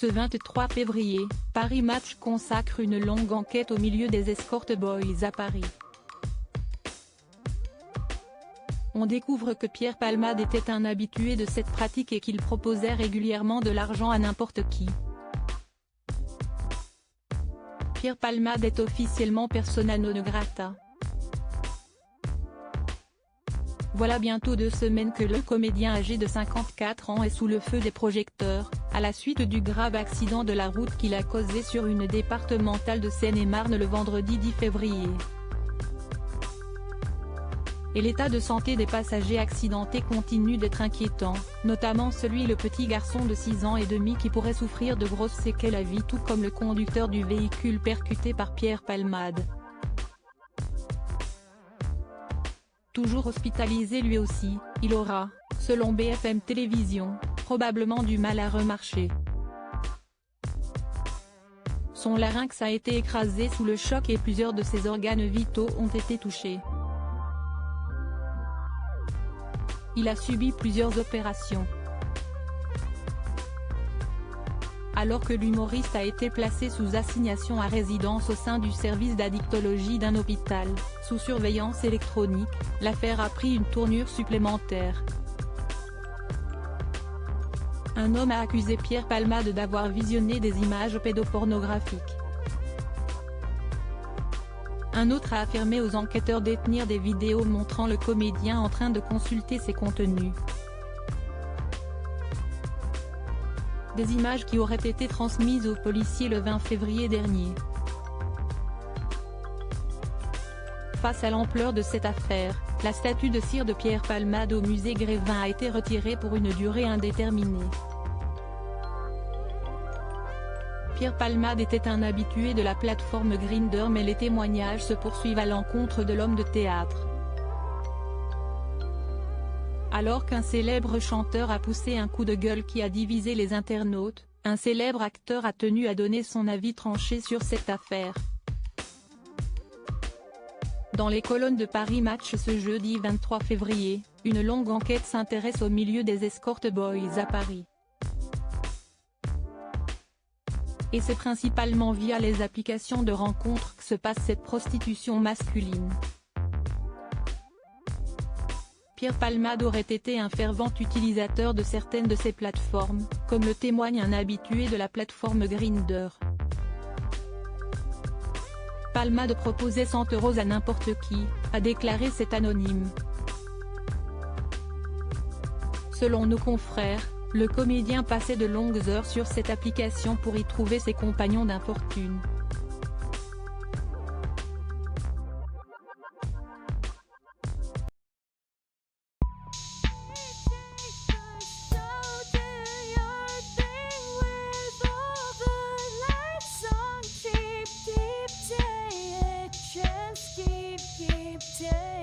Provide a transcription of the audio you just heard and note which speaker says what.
Speaker 1: Ce 23 février, Paris Match consacre une longue enquête au milieu des escort boys à Paris. On découvre que Pierre Palmade était un habitué de cette pratique et qu'il proposait régulièrement de l'argent à n'importe qui. Pierre Palmade est officiellement persona non grata. Voilà bientôt 2 semaines que le comédien âgé de 54 ans est sous le feu des projecteurs, à la suite du grave accident de la route qu'il a causé sur une départementale de Seine-et-Marne le vendredi 10 février. Et l'état de santé des passagers accidentés continue d'être inquiétant, notamment le petit garçon de 6 ans et demi qui pourrait souffrir de grosses séquelles à vie, tout comme le conducteur du véhicule percuté par Pierre Palmade. Toujours hospitalisé lui aussi, il aura, selon BFM Télévision, probablement du mal à remarcher. Son larynx a été écrasé sous le choc et plusieurs de ses organes vitaux ont été touchés. Il a subi plusieurs opérations. Alors que l'humoriste a été placé sous assignation à résidence au sein du service d'addictologie d'un hôpital, sous surveillance électronique, l'affaire a pris une tournure supplémentaire. Un homme a accusé Pierre Palmade d'avoir visionné des images pédopornographiques. Un autre a affirmé aux enquêteurs détenir des vidéos montrant le comédien en train de consulter ces contenus. Des images qui auraient été transmises aux policiers le 20 février dernier. Face à l'ampleur de cette affaire, la statue de cire de Pierre Palmade au musée Grévin a été retirée pour une durée indéterminée. Pierre Palmade était un habitué de la plateforme Grindr, mais les témoignages se poursuivent à l'encontre de l'homme de théâtre. Alors qu'un célèbre chanteur a poussé un coup de gueule qui a divisé les internautes, un célèbre acteur a tenu à donner son avis tranché sur cette affaire. Dans les colonnes de Paris Match ce jeudi 23 février, une longue enquête s'intéresse au milieu des escort boys à Paris. Et c'est principalement via les applications de rencontres que se passe cette prostitution masculine. Pierre Palmade aurait été un fervent utilisateur de certaines de ces plateformes, comme le témoigne un habitué de la plateforme Grindr. Palmade proposait 100 € à n'importe qui, a déclaré cet anonyme. Selon nos confrères, le comédien passait de longues heures sur cette application pour y trouver ses compagnons d'infortune.
Speaker 2: Yeah.